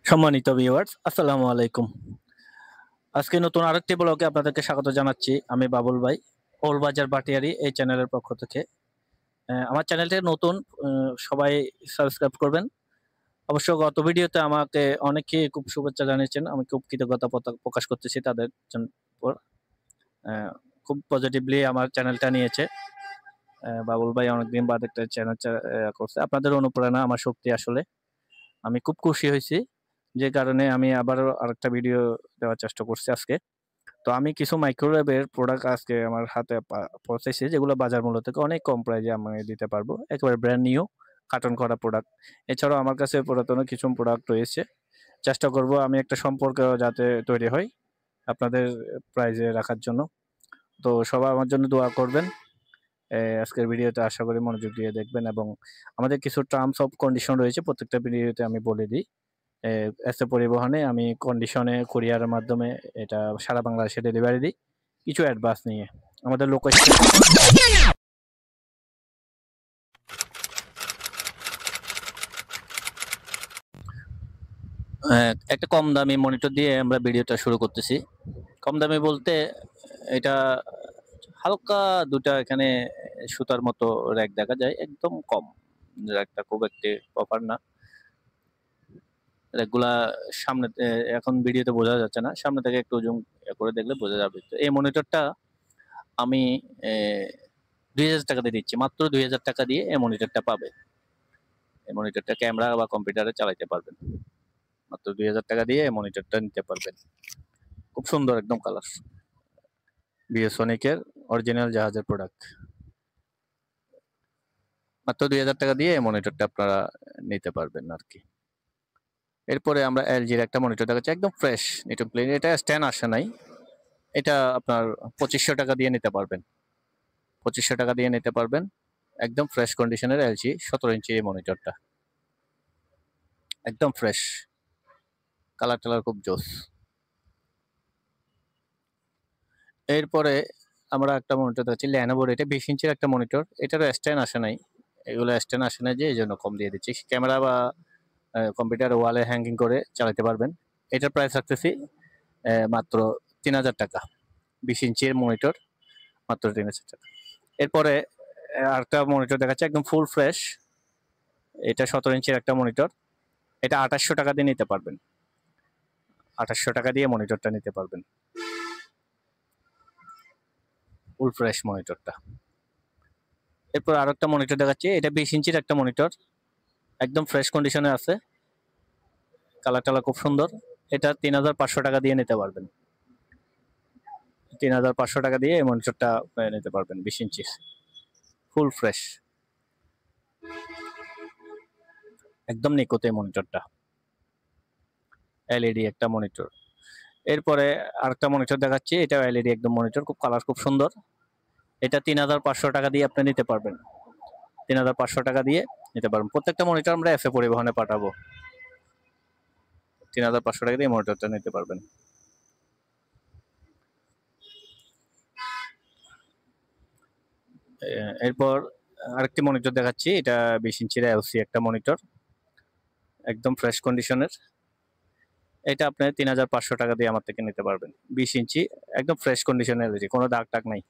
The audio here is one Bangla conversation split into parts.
সম্মানিত ভিউয়ার্স, আসসালামু আলাইকুম। আজকে নতুন আরেকটি ব্লগে আপনাদেরকে স্বাগত জানাচ্ছি। আমি বাবুল ভাই, ওলবাজার বাটিয়ারি এই চ্যানেলের পক্ষ থেকে। আমার চ্যানেলটি নতুন, সবাই সাবস্ক্রাইব করবেন। অবশ্য গত ভিডিওতে আমাকে অনেকেই খুব শুভেচ্ছা জানিয়েছেন। আমি খুব কৃতজ্ঞতা প্রকাশ করতেছি তাদের উপর। আহ, খুব পজিটিভলি আমার চ্যানেলটা নিয়েছে। বাবুল ভাই অনেকদিন বাদ একটা চ্যানেল করছে। আপনাদের অনুপ্রেরণা আমার শক্তি আসলে। আমি খুব খুশি হয়েছি, যে কারণে আমি আবারও আরেকটা ভিডিও দেওয়ার চেষ্টা করছি আজকে। তো আমি কিছু মাইক্রোওয়েভের প্রোডাক্ট আজকে আমার হাতে পৌঁছেছি, যেগুলো বাজার মূল্য থেকে অনেক কম প্রাইসে আমি দিতে পারবো, একেবারে ব্র্যান্ড নিউ কার্টন করা প্রোডাক্ট। এছাড়াও আমার কাছে পুরাতন কিছু প্রোডাক্ট রয়েছে। চেষ্টা করব আমি একটা সম্পর্ক যাতে তৈরি হয় আপনাদের প্রাইজে রাখার জন্য। তো সবাই আমার জন্য দোয়া করবেন। আজকের ভিডিওতে আশা করি মনোযোগ দিয়ে দেখবেন, এবং আমাদের কিছু টার্মস অফ কন্ডিশন রয়েছে, প্রত্যেকটা ভিডিওতে আমি বলে দিই। এসএ পরিবহনে আমি কন্ডিশনে কুরিয়ারের মাধ্যমে এটা সারা বাংলাদেশে ডেলিভারি দিই, কিছু অ্যাডভান্স নিয়ে। আমাদের লোকেশন একটা কম দামি মনিটর দিয়ে আমরা ভিডিওটা শুরু করতেছি। কম দামি বলতে এটা হালকা দুটা এখানে সুতার মতো র্যাক দেখা যায়, একদম কম র্যাকটা, খুব একটি প্রপার না। র্যাকগুলা সামনে এখন ভিডিওতে বোঝা যাচ্ছে না, সামনে থেকে একটু জুম করে দেখলে বোঝা যাবে। তো এই মনিটরটা আমি ২,০০০ টাকা দিয়ে দিচ্ছি, মাত্র ২,০০০ টাকা দিয়ে এই মনিটরটা পাবে। এই মনিটরটা ক্যামেরা বা কম্পিউটারে চালাতে পারবেন, মাত্র ২,০০০ টাকা দিয়ে এই মনিটরটা নিতে পারবেন। খুব সুন্দর একদম কালার, বিএসনিকের অরিজিনাল জাহাজের প্রোডাক্ট। মাত্র ২,০০০ টাকা দিয়ে এই মনিটরটা আপনারা নিতে পারবেন আর কি। এরপরে আমরা এলজির একটা মনিটর দেখাচ্ছি, একদম ফ্রেশ নিট এন্ড ক্লিন। এটা স্ট্যান্ড আসে নাই, এটা আপনার ২৫০০ টাকা দিয়ে নিতে পারবেন। ২৫০০ টাকা দিয়ে নিতে পারবেন, একদম ফ্রেশ কন্ডিশনের এলজি ১৭ ইঞ্চি এই মনিটরটা, একদম ফ্রেশ, কালার টালার খুব জোস। এরপরে আমরা একটা মনিটর দেখাচ্ছি ল্যানোভোর, এটা ২০ ইঞ্চির একটা মনিটর। এটারও স্ট্যান্ড আসে নাই, এগুলো স্ট্যান্ড আসে নাই যে, এই জন্য কম দিয়ে দিচ্ছি। ক্যামেরা বা কম্পিউটার ওয়ালে হ্যাঙ্গিং করে চালাতে পারবেন। এটার প্রাইস রাখতেছি মাত্র ৩,০০০ টাকা। ২০ ইঞ্চির মনিটর, মাত্র ৩,০০০ টাকা। এরপরে আরেকটা মনিটর দেখাচ্ছে, একদম ফুল ফ্রেশ। এটা ১৭ ইঞ্চির একটা মনিটর, এটা ২৮০০ টাকা দিয়ে নিতে পারবেন। ২৮০০ টাকা দিয়ে মনিটরটা নিতে পারবেন, ফুল ফ্রেশ মনিটরটা। এরপর আরো একটা মনিটর দেখাচ্ছি, এটা ২০ ইঞ্চির একটা মনিটর, একদম ফ্রেশ কন্ডিশনে আছে, কালার টালার খুব সুন্দর। এটা ৩,৫০০ টাকা দিয়ে নিতে পারবেন। ৩,৫০০ টাকা দিয়ে এই মনিটরটা নিতে পারবেন, ২০ ইঞ্চি, ফুল ফ্রেশ, একদম নিখুঁত এই মনিটরটা। এলইডি একটা মনিটর। এরপরে আরেকটা মনিটর দেখাচ্ছি, এটাও এলইডি একদম মনিটর, খুব কালার খুব সুন্দর। এটা ৩,৫০০ টাকা দিয়ে আপনি নিতে পারবেন। ৩,৫০০ টাকা দিয়ে নিতে পারবেন। প্রত্যেকটা মনিটর আমরা এসএ পরিবহনে পাঠাবো। ৩,৫০০ টাকা দিয়ে মনিটরটা নিতে পারবেন। এরপর আরেকটি মনিটর দেখাচ্ছি, এটা ২০ ইঞ্চির এলসি একটা মনিটর, একদম ফ্রেশ কন্ডিশনের। এটা আপনি ৩,৫০০ টাকা দিয়ে আমার থেকে নিতে পারবেন। ২০ ইঞ্চি, একদম ফ্রেশ কন্ডিশনের এলজি, কোনো দাগ টাগ নাই,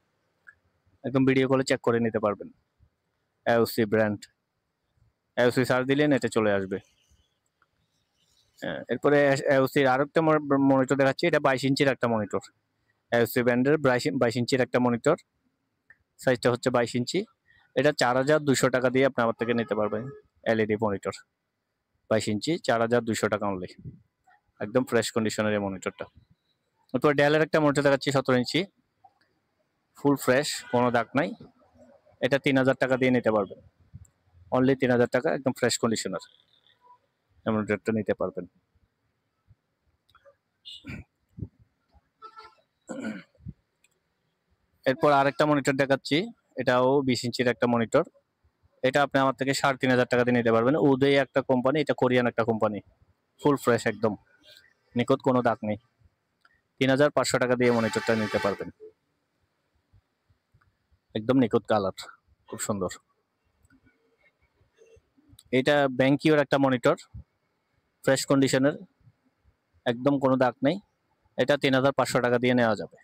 একদম ভিডিও কলে চেক করে নিতে পারবেন। এলসি ব্র্যান্ড, এলসি সার্চ দিলেন এটা চলে আসবে। এরপরে এলসির আরেকটা মনিটর দেখাচ্ছি, এটা ২২ ইঞ্চির একটা মনিটর, এলসি ব্র্যান্ডের ২২ ইঞ্চির একটা মনিটর, সাইজটা হচ্ছে ২২ ইঞ্চি। এটা ৪,২০০ টাকা দিয়ে আপনি আমার থেকে নিতে পারবেন। এলইডি মনিটর ২২ ইঞ্চি, ৪,২০০ টাকা অনলি, একদম ফ্রেশ কন্ডিশনের এই মনিটরটা। এরপর ডেলের একটা মনিটর দেখাচ্ছি ১৭ ইঞ্চি, ফুল ফ্রেশ, কোনো দাগ নাই। এটা ৩,০০০ টাকা দিয়ে নিতে পারবেন, অনলি ৩,০০০ টাকা, একদম ফ্রেশ কন্ডিশনার এই মনিটরটা নিতে পারবেন। এরপর আরেকটা মনিটর দেখাচ্ছি, এটাও ২০ ইঞ্চির একটা মনিটর। এটা আপনি আমার থেকে ৩,৫০০ টাকা দিয়ে নিতে পারবেন। উদয় একটা কোম্পানি, এটা কোরিয়ান একটা কোম্পানি, ফুল ফ্রেশ, একদম নিখুঁত, কোনো দাগ নেই। ৩,৫০০ টাকা দিয়ে মনিটরটা নিতে পারবেন, একদম নিখুঁত কালার, খুব সুন্দর। এটা ব্যাংকিওর একটা মনিটর, ফ্রেশ কন্ডিশনের, একদম কোনো দাগ নেই। এটা 3500 টাকা দিয়ে নেওয়া যাবে।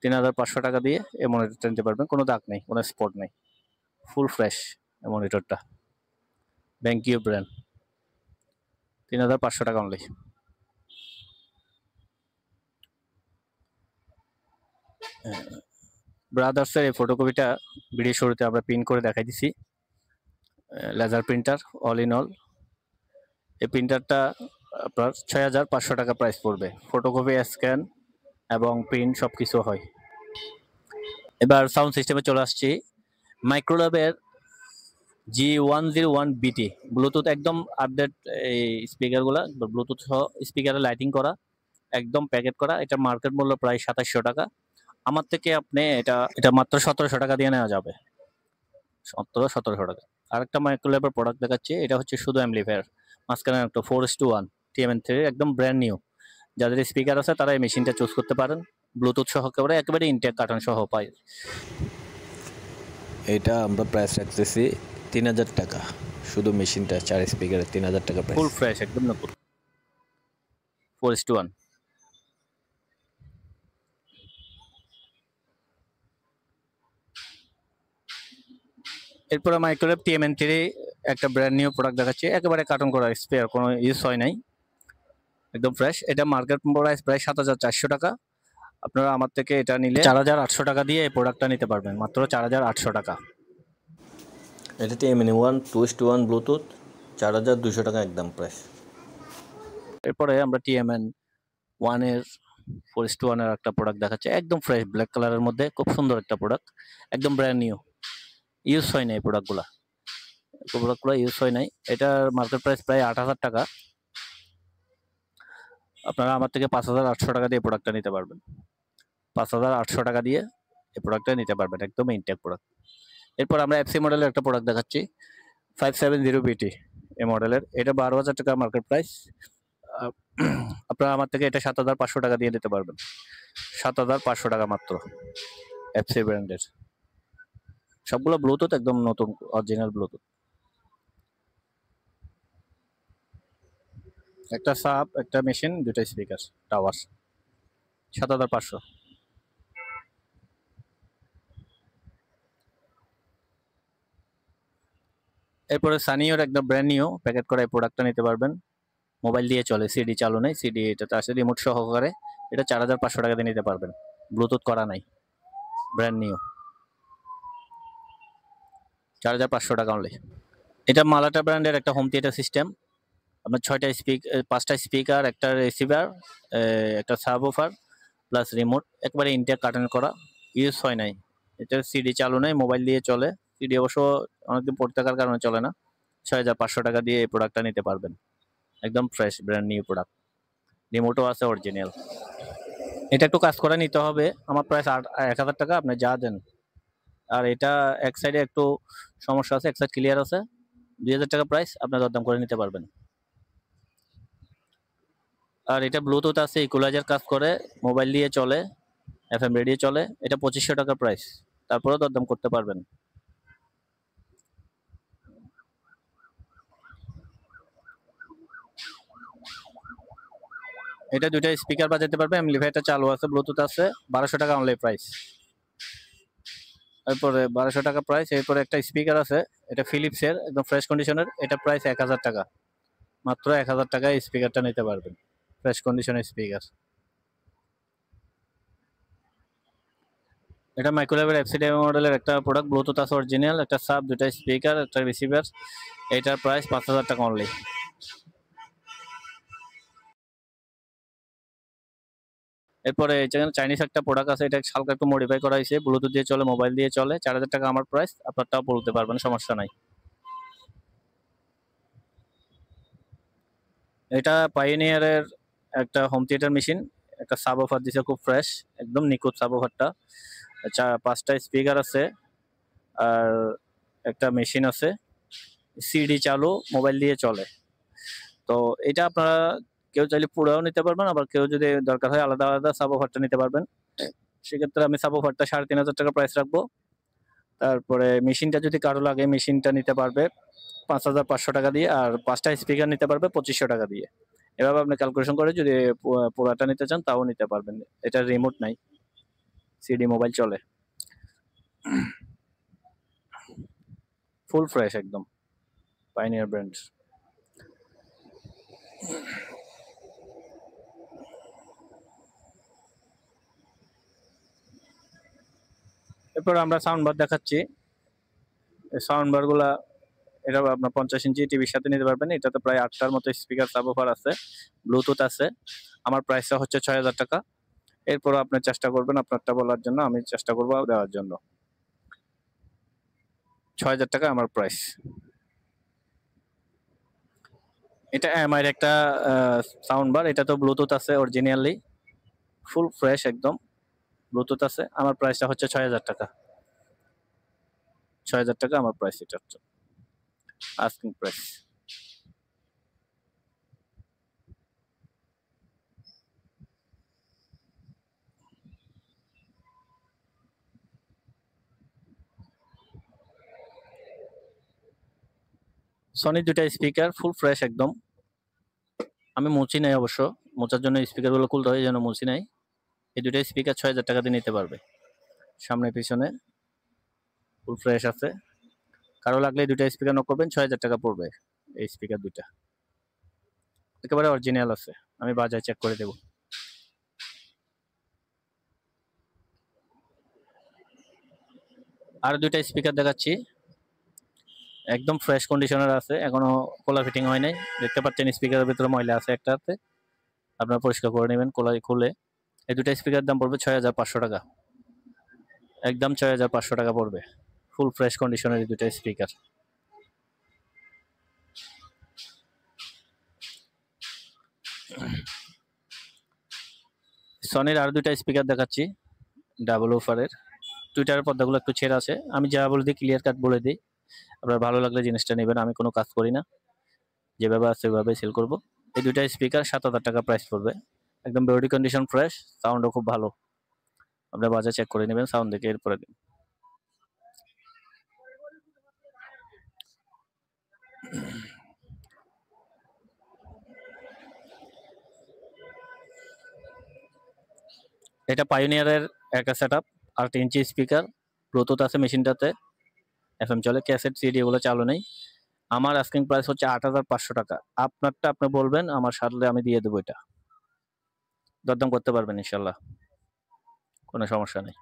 3500 টাকা দিয়ে এই মনিটরটা নিতে পারবেন, কোনো দাগ নেই, কোনো স্পট নেই, ফুল ফ্রেশ এই মনিটরটা, ব্যাংকিও ব্র্যান্ড, 3500 টাকা অনলি। ব্রাদার্সের এই ফটোকপিটা ভিডিও শুরুতে আমরা প্রিন্ট করে দেখাই দিছি, laser printer all in all. এই প্রিন্টারটা আপনার 6500 টাকা প্রাইস পড়বে, ফটোকপি, স্ক্যান এবং প্রিন্ট সব কিছু হয়। এবার সাউন্ড সিস্টেমে চলে আসছি। মাইক্রোল্যাবের G101BT ব্লুটুথ একদম আপডেট, এই স্পিকারগুলো ব্লুটুথ সহ স্পিকারে লাইটিং করা, একদম প্যাকেট করা। এটা মার্কেট মূল্য প্রায় 2700 টাকা। আমার থেকে আপনি এটা মাত্র 1700 টাকা দিয়ে নেওয়া যাবে, মাত্র 1700 টাকা। আরেকটা মাইক্রোল্যাবের প্রোডাক্ট দেখাচ্ছি, এটা হচ্ছে শুধু অ্যাম্পলিফায়ার, মাঝখানে একটা 4:1 TMN3 একদম ব্র্যান্ড নিউ। যাদের স্পিকার আছে তারা এই মেশিনটা চুজ করতে পারেন, ব্লুটুথ সহ একেবারে ইনটেক কার্টন সহ পাই। এটা আমরা প্রাইস রাখতেছি 3000 টাকা, শুধু মেশিনটা 4 স্পিকারের 3000 টাকা প্রাইস। ফুল ফ্রেশ একদম নতুন 4:1। এরপরে মাইক্রোল্যাব TMN3 একটা ব্র্যান্ড নিউ প্রোডাক্ট দেখাচ্ছি, একেবারে কার্টন করা, স্পেয়ার কোনো ইউজ হয় নাই, একদম ফ্রেশ। এটা মার্কেট প্রাইস প্রায় 7400 টাকা। আপনারা আমার থেকে এটা নিলে 4800 টাকা দিয়ে এই প্রোডাক্টটা নিতে পারবেন, মাত্র 4800 টাকা। এটা TMN1 2:1 ব্লুটুথ, 4200 টাকা একদম প্রাইস। এরপরে আমরা TMN1 এর 4:1 এর একটা প্রোডাক্ট দেখাচ্ছি, একদম ফ্রেশ ব্ল্যাক কালারের মধ্যে, খুব সুন্দর একটা প্রোডাক্ট, একদম ব্র্যান্ড নিউ, ইউজ হয় নাই প্রোডাক্টগুলো ইউজ হয় নাই। এটার মার্কেট প্রাইস প্রায় 8000 টাকা। আপনারা আমার থেকে 5800 টাকা দিয়ে প্রোডাক্টটা নিতে পারবেন, 5800 টাকা দিয়ে এই প্রোডাক্টটা নিতে পারবেন, একদম ইনটেক প্রোডাক্ট। এরপর আমরা FC মডেলের একটা প্রোডাক্ট দেখাচ্ছি, 570BT এই মডেলের। এটা 12000 টাকা মার্কেট প্রাইস। আপনারা আমার থেকে এটা 7500 টাকা দিয়ে নিতে পারবেন, 7500 টাকা মাত্র, FC ব্র্যান্ডের। সবগুলো ব্লুটুথ, একদম নতুন অরিজিনাল ব্লুটুথ। একটা সাব, একটা মেশিন, দুটো স্পিকার, টাওয়ার, 7500। এরপরে সানিওর একদম ব্র্যান্ড নিউ প্যাকেট করা এই প্রোডাক্টটা নিতে পারবেন, মোবাইল দিয়ে চলে, সিডি চালু নেই, সিডি এটাতে আসে রিমোট সহকারে। এটা 4500 টাকা দিয়ে নিতে পারবেন, ব্লুটুথ করা নাই, ব্র্যান্ড নিউ, 4500 টাকা অনলি। এটা মালাটা ব্র্যান্ডের একটা হোম থিয়েটার সিস্টেম। আপনার 5টা স্পিকার, একটা রিসিভার, একটা সাবওুফার প্লাস রিমোট, একবারে ইনটেক কার্টন করা, ইউজ হয় নাই। এটা সিডি চালু নেই, মোবাইল দিয়ে চলে, সিডি অবশ্য অনেকদিন পড়ে থাকার কারণে চলে না। 6500 টাকা দিয়ে এই প্রোডাক্টটা নিতে পারবেন, একদম ফ্রেশ ব্র্যান্ড নিউ প্রোডাক্ট, রিমোটও আছে অরিজিনাল। এটা একটু কাজ করে নিতে হবে, আমার প্রাইস 1000 টাকা, আপনি যা দেন। আর এটা এক সাইডে একটু সমস্যা আছে, এক সাইড ক্লিয়ার আছে, 2000 টাকা প্রাইস, আপনার দরদাম করে নিতে পারবেন। আর এটা ব্লুটুথ আছে, ইকুয়ালাইজার কাজ করে, মোবাইল দিয়ে চলে, FM রেডিও চলে। এটা 2500 টাকা প্রাইস, তারপরেও দরদাম করতে পারবেন। এটা দুইটা স্পিকার বাজাতে পারবে, অ্যাম্পলিফায়ারটা চালু আছে, ব্লুটুথ আছে, 1200 টাকা অনলি প্রাইস। এরপরে 1200 টাকা প্রাইস। এরপরে একটা স্পিকার আছে, এটা ফিলিপসের, একদম ফ্রেশ কন্ডিশনের, এটা প্রাইস 1000 টাকা, মাত্র 1000 টাকায় স্পিকারটা নিতে পারবেন, ফ্রেশ কন্ডিশনের স্পিকার। এটা মাইক্রোল্যাবের FCD মডেলের একটা প্রোডাক্ট, ব্লুটুথ আছে অরিজিনাল, একটা সাব, দুটা স্পিকার, একটা রিসিভার। এটার প্রাইস 5000 টাকা অনলি। এরপরে এখানে চাইনিজ একটা প্রোডাক্ট আছে, এটা হালকা একটু মডিফাই করা হয়েছে, ব্লুটুথ দিয়ে চলে, মোবাইল দিয়ে চলে, 4000 টাকা আমার প্রাইস, আপনারটাও বলতে পারবেন, সমস্যা নাই। এটা পাইওনিয়ারের একটা হোম থিয়েটার মেশিন, একটা সাব অফার দিছে, খুব ফ্রেশ, একদম নিখুঁত সাব অফারটা। 5টা স্পিকার আছে, আর একটা মেশিন আছে, সিডি চালু, মোবাইল দিয়ে চলে। তো এটা আপনারা কেউ চাইলে পুরোও নিতে পারবেন, আবার কেউ যদি দরকার হয় আলাদা আলাদা সাব অফারটা নিতে পারবেন। সেক্ষেত্রে আমি সাব অফারটা 3500 টাকা প্রাইস রাখবো। তারপরে মেশিনটা যদি কারো লাগে, মেশিনটা নিতে পারবে 5500 টাকা দিয়ে, আর 5টা স্পিকার নিতে পারবে 2500 টাকা দিয়ে। এভাবে আপনি ক্যালকুলেশন করে যদি পুরাটা নিতে চান তাও নিতে পারবেন। এটা রিমোট নাই, সিডি মোবাইল চলে, ফুল ফ্রেশ একদম, পাইনিয়ার ব্র্যান্ড। এরপর আমরা সাউন্ড বার দেখাচ্ছি। এই সাউন্ড বার গুলা, এটা আপনার 50 ইঞ্চি টিভির সাথে নিতে পারবেন। এটাতে প্রায় 8টার মতো স্পিকার, সাবওয়ুফার আছে, ব্লুটুথ আছে। আমার প্রাইসটা হচ্ছে 6000 টাকা। এরপর আপনি চেষ্টা করবেন আপনারটা বলার জন্য, আমি চেষ্টা করবো দেওয়ার জন্য। 6000 টাকা আমার প্রাইস। এটা এমআই এর একটা সাউন্ড বার, এটা তো ব্লুটুথ আছে অরিজিনালি, ফুল ফ্রেশ একদম, ব্লুটুথ আছে। আমার প্রাইসটা হচ্ছে 6000 টাকা। 6000 টাকা আমার প্রাইস, এটা হচ্ছে আস্কিং প্রাইস। সনি দুটা স্পিকার, ফুল ফ্রেশ একদম। আমি মুছি নাই অবশ্য, মোচার জন্য স্পিকার গুলো খুলতে হয়, যেন মুছি নাই। এই দুটা স্পিকার 6000 টাকা দিয়ে নিতে পারবে, সামনে পিছনে ফুল ফ্রেশ আছে। কারো লাগলে এই দুটা স্পিকার নক করবেন, 6000 টাকা পড়বে এই স্পিকার দুটা, একেবারে অরিজিনাল আছে। আমি বাজারে চেক করে দেব। আর দুইটা স্পিকার দেখাচ্ছি, একদম ফ্রেশ কন্ডিশনের আছে, এখনো খোলা ফিটিং হয় নাই। দেখতে পাচ্ছেন স্পিকারের ভিতরে ময়লা আছে একটাতে, আপনারা পরিষ্কার করে নেবেন খুলে। এই দুটা স্পিকার দাম পড়বে 6500 টাকা, একদম 6500 টাকা পড়বে, ফুল ফ্রেশ কন্ডিশনের এই দুটা স্পিকার। সনির আর দুইটা স্পিকার দেখাচ্ছি, ডাবল ওফারের। টুইটারের পর্দাগুলো একটু ছেঁড়া আছে, আমি যা বলে দিই ক্লিয়ার কাট বলে দিই, আপনার ভালো লাগলে জিনিসটা নেবেন। আমি কোনো কাজ করি না, যেভাবে আছে ওইভাবে সেল করব। এই দুইটা স্পিকার 7000 টাকা প্রাইস পড়বে, একদম বডি কন্ডিশন ফ্রেশ, সাউন্ডও খুব ভালো। আপনার বাজার চেক করে নেবেন সাউন্ড দেখে, এরপরে এটা পাইওনিয়ারের একটা সেটআপ, 8 ইঞ্চি স্পিকার, ব্লুটুথ আছে মেশিনটাতে, এফএম চলে, ক্যাসেট সিডি এগুলো চালু নেই। আমার আস্কিং প্রাইস হচ্ছে 8500 টাকা। আপনারটা আপনি বলবেন, আমার সাথে আমি দিয়ে দেবো। এটা দরদাম করতে পারবেন ইনশাল্লাহ, কোনো সমস্যা নেই।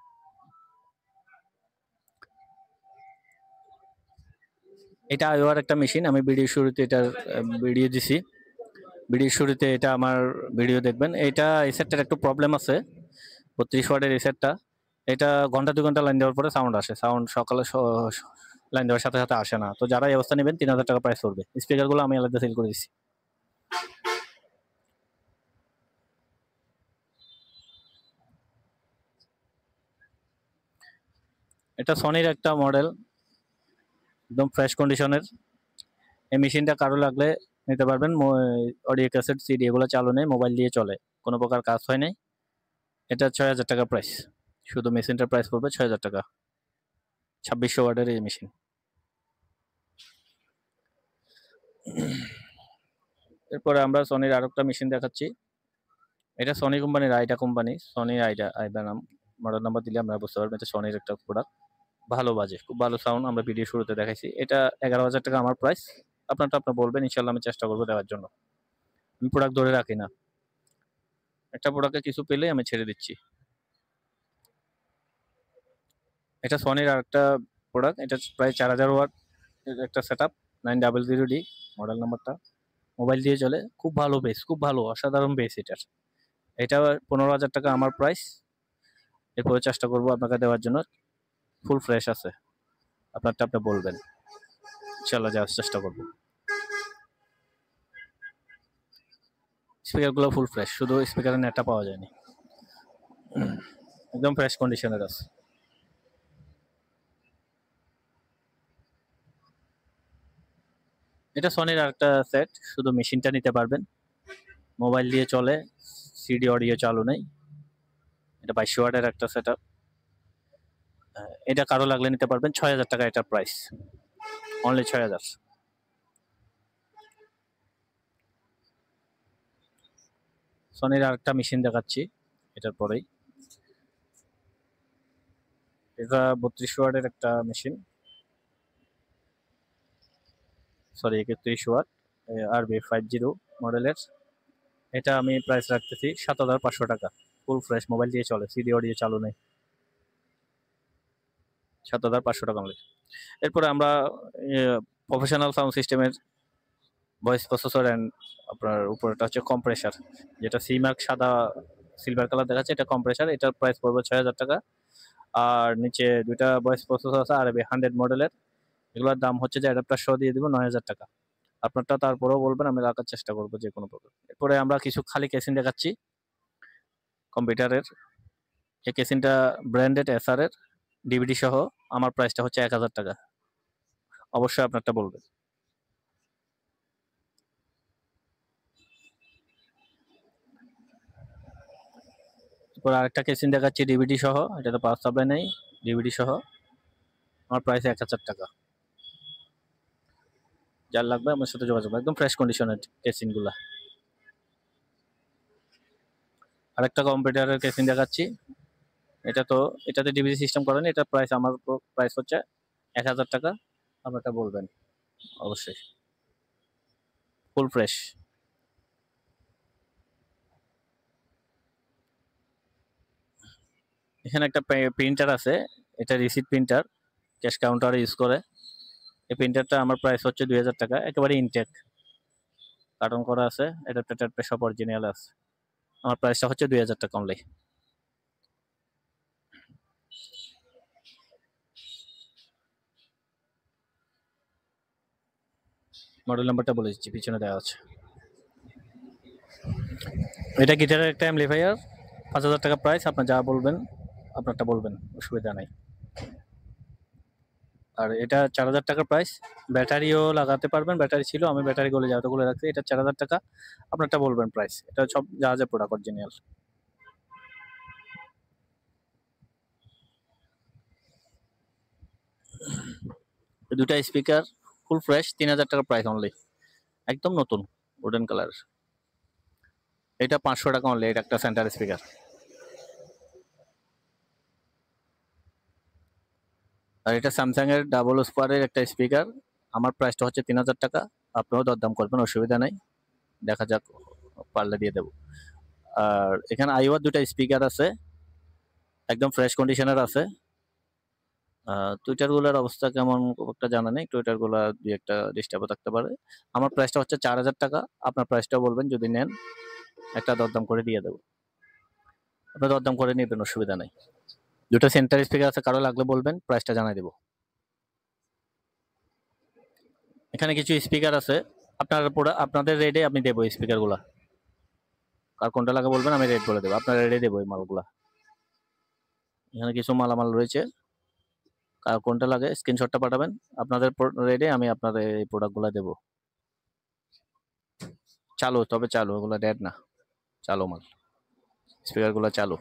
এটা আইওয়ার একটা মেশিন, আমি ভিডিও শুরুতে এটার ভিডিও দিছি, ভিডিও শুরুতে এটা আমার ভিডিও দেখবেন। এটা এই সেটটার একটু প্রবলেম আছে, 32 ওয়াটের এই সেটটা। এটা ঘন্টা 2 ঘন্টা লাইন দেওয়ার পরে সাউন্ড আসে, সাউন্ড সকালে লাইন দেওয়ার সাথে সাথে আসে না। তো যারা এই অবস্থা নেবেন 3000 টাকা প্রাইস পড়বে। স্পিকারগুলো আমি আলাদা সেল করে দিচ্ছি। এটা সনির একটা মডেল, একদম ফ্রেশ কন্ডিশনের। এই মেশিনটা কারো লাগলে নিতে পারবেন। অডিও ক্যাসেট সিডি এগুলো চালু নেই, মোবাইল দিয়ে চলে, কোনো প্রকার কাজ হয় নাই। এটা 6000 টাকা প্রাইস, শুধু মেশিনটার প্রাইস পড়বে 6000 টাকা। 2600 ওয়াটের এই মেশিন। এরপরে আমরা সনির আরেকটা মেশিন দেখাচ্ছি। এটা সনি কোম্পানির, আইডা কোম্পানি, সনি আইডা নাম। মডেল নাম্বার দিলে আমরা বুঝতে পারবেন এটা সনির একটা প্রোডাক্ট, ভালো বাজে, খুব ভালো সাউন্ড। আমরা ভিডিও শুরুতে দেখাইছি। এটা 11000 টাকা আমার প্রাইস। আপনারটা আপনি বলবেন, ইনশাল্লাহ আমি চেষ্টা করবো দেওয়ার জন্য। আমি প্রোডাক্ট ধরে রাখি না, একটা প্রোডাক্টে কিছু পেলেই আমি ছেড়ে দিচ্ছি। এটা সনির আরেকটা প্রোডাক্ট, এটা প্রায় 4000 ওয়াট একটা সেটআপ, 900D মডেল নাম্বারটা। মোবাইল দিয়ে চলে, খুব ভালো বেস, খুব ভালো অসাধারণ বেস এটার। এটা 15000 টাকা আমার প্রাইস। এরপরে চেষ্টা করবো আপনাকে দেওয়ার জন্য, ফুল ফ্রেশ আছে। আপনারটা আপনি বলবেন, ইনশাল্লাহ যাওয়ার চেষ্টা করবো। স্পিকারগুলো ফুল ফ্রেশ, শুধু স্পিকারের নেটটা পাওয়া যায়নি, একদম ফ্রেশ কন্ডিশনের আছে। এটা সনির আরেকটা সেট, শুধু মেশিনটা নিতে পারবেন, মোবাইল দিয়ে চলে, সিডি অডিও চালু নেই। এটা 2200 ওয়াটের একটা সেটআপ। এটা কারো লাগলে নিতে পারবেন, 6000 টাকা এটা প্রাইস, অনলি 6000। সনির আরেকটা মেশিন দেখাচ্ছি এটার পরেই। এটা 32 ওয়াটের একটা মেশিন, সরি 31 ওয়াট, RB50 মডেলের। এটা আমি প্রাইস রাখতেছি 7,500 টাকা। ফুল ফ্রেশ, মোবাইল দিয়ে চলে, সিডি অডিও চালু নেই। 7,500 টাকা অনলি। এরপরে আমরা প্রফেশনাল সাউন্ড সিস্টেমের ভয়েস প্রসেসর অ্যান্ড আপনার উপরটা হচ্ছে কম্প্রেসার, যেটা সিমার্ক সাদা সিলভার কালার দেখাচ্ছে, এটা কম্প্রেসার। এটার প্রাইস পড়বে 6,000 টাকা। আর নিচে দুইটা ভয়েস প্রসেসর আছে RB100 মডেলের, এগুলোর দাম হচ্ছে যে অ্যাডাপ্টার সহ দিয়ে দিব 9,000 টাকা। আপনারটা তারপরেও বলবেন, আমি রাখার চেষ্টা করবো যে কোনো প্রকার। এরপরে আমরা কিছু খালি কেসিং দেখাচ্ছি কম্পিউটারের। এই কেসিংটা ব্র্যান্ডেড এসআর এর, ডিভিডি সহ। আমার প্রাইসটা হচ্ছে 1,000 টাকা। অবশ্যই আপনারটা বলবেন। এরপর আরেকটা কেসিং দেখাচ্ছি ডিভিডি সহ, এটাতে পাওয়ার সাপ্লাই নেই, ডিভিডি সহ। আমার প্রাইস 1,000 টাকা। যার লাগবে আমার সাথে যোগাযোগ, একদম ফ্রেশ কন্ডিশনের কেসিং গুলা। আরেকটা কম্পিউটারের কেসিং দেখাচ্ছি, এটাতে ডিভিডি সিস্টেম করেন। এটা প্রাইস, আমার প্রাইস হচ্ছে 1,000 টাকা। আপনারটা বলবেন অবশ্যই, ফুল ফ্রেশ। এখানে একটা প্রিন্টার আছে, এটা receipt printer, cash counter use করে। এই প্রিন্টারটা আমার প্রাইস হচ্ছে 2,000 টাকা। একেবারে ইনটেক কার্টন করা আছে, এটা সব অরিজিনাল আছে। আমার প্রাইসটা হচ্ছে 2,000 টাকা অনলি। মডেল নাম্বারটা বলে দিচ্ছি, পিছনে দেওয়া আছে। এটা গিটারের একটা অ্যাম্পলিফায়ার, 5,000 টাকা প্রাইস। আপনার যা বলবেন, আপনারটা বলবেন, অসুবিধা নাই। আর এটা 4,000 টাকা প্রাইস। ব্যাটারিও লাগাতে পারবেন, ব্যাটারি ছিল, আমি ব্যাটারি গুলো যাতে গুলো রাখছি। এটা 4,000 টাকা। আপনারটা বলবেন প্রাইস। এটা সব জাহাজের প্রোডাক্ট, অরিজিনাল। দুটা স্পিকার ফুল ফ্রেশ, 3,000 টাকা প্রাইস অনলি, একদম নতুন, উডেন কালার। এটা 500 টাকা অনলি, এটা একটা সেন্টার স্পিকার। আর এটা স্যামসাং এর ডাবল স্কোয়ারের একটা স্পিকার। আমার প্রাইসটা হচ্ছে 3,000 টাকা। আপনারাও দরদাম করবেন, অসুবিধা নাই, দেখা যাক, পারলে দিয়ে দেবো। আর এখানে আইওয়ার দুটা স্পিকার আছে, একদম ফ্রেশ কন্ডিশনের আছে। টুইটার গুলার অবস্থা কেমন খুব একটা জানা নেই, টুইটার গুলা দুই একটা ডিস্টার্বও থাকতে পারে। আমার প্রাইসটা হচ্ছে 4,000 টাকা। আপনার প্রাইসটাও বলবেন, যদি নেন একটা দরদাম করে দিয়ে দেবো। আপনি দরদাম করে নেবেন, অসুবিধা নেই। দুটো সেন্টার স্পিকার আছে, কারো লাগলে বলবেন, প্রাইসটা জানাই দেবো। এখানে কিছু স্পিকার আছে, আপনাদের রেডে আমি দেবো স্পিকার গুলা। আর কোনটা লাগে বলবেন, আমি রেড বলে দেবো, আপনার রেডে দেবো এই মালগুলা। এখানে কিছু মালামাল রয়েছে, কার কোনটা লাগে স্ক্রিনশটটা পাঠাবেন, আপনাদের রেডে আমি আপনার এই প্রোডাক্টগুলো দেবো। চালু, তবে চালু, ওগুলো ডেড না, চালু মাল, স্পিকার গুলো চালু।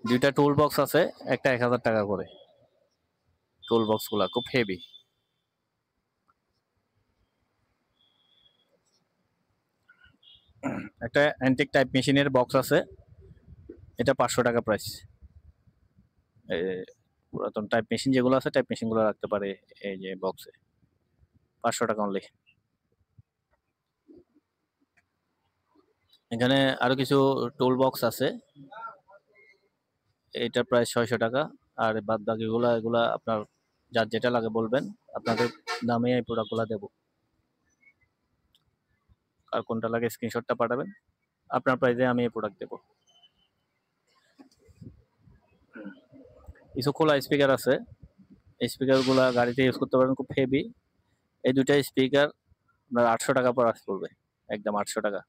দুইটা টুল বক্স আছে, একটা 1,000 টাকা করে। টুল বক্স গুলা খুব হেভি। একটা অ্যান্টিক টাইপ মেশিনের বক্স আছে, এটা 500 টাকা প্রাইস। পুরাতন টাইপ মেশিন যেগুলো আছে, টাইপ মেশিন গুলো রাখতে পারে এই যে বক্সে, 500 টাকা অনলি। এখানে আরো কিছু টুল বক্স আছে, এটা প্রায় 600 টাকা। আর বাদ বাকি এগুলা আপনার যার যেটা লাগে বলবেন, আপনাদের দামে এই প্রোডাক্টগুলো দেবো। আর কোনটা লাগে স্ক্রিনশটটা পাঠাবেন, আপনার প্রাইসে আমি এই প্রোডাক্ট দেবো। কিছু খোলা স্পিকার আছে, এই স্পিকার গুলা গাড়িতে ইউজ করতে পারবেন, খুব হেভি। এই দুইটা স্পিকার আপনার 800 টাকা প্রাইস পড়বে, একদম 800 টাকা।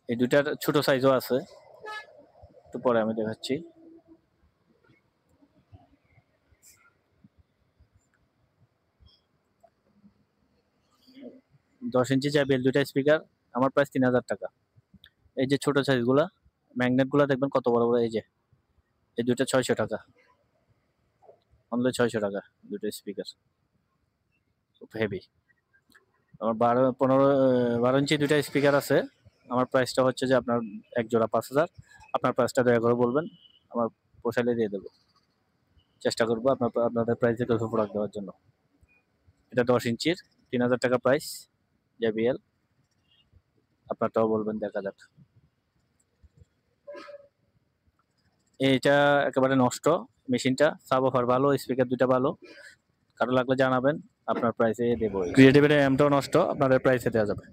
এই দুইটার ছোট সাইজও আছে, একটু পরে আমি দেখাচ্ছি। 10 ইঞ্চি JBL দুইটা স্পিকার, আমার প্রাইস 3,000 টাকা। এই যে ছোট সাইজ গুলা, ম্যাগনেট গুলা দেখবেন কত বড় বড়, এই যে এই দুইটা 600 টাকা অনলি, 600 টাকা দুটো স্পিকার, খুব হেভি। আমার 12 ইঞ্চি দুইটা স্পিকার আছে। আমার প্রাইসটা হচ্ছে যে আপনার এক জোড়া 5,000। আপনার প্রাইসটা দয়া করে বলবেন, আমার পোষাইলে দিয়ে দেবো। চেষ্টা করবো আপনাদের প্রাইসে কিছু প্রোডাক্ট দেওয়ার জন্য। এটা 10 ইঞ্চির 3,000 টাকা প্রাইস, JBL। আপনারটাও বলবেন, দেখা যাক। এইটা একেবারে নষ্ট মেশিনটা, সাব অফার ভালো, স্পিকার দুইটা ভালো, কারো লাগলে জানাবেন, আপনার প্রাইসে দেবো। ক্রিয়েটিভের এমটাও নষ্ট, আপনাদের প্রাইসে দেওয়া যাবে।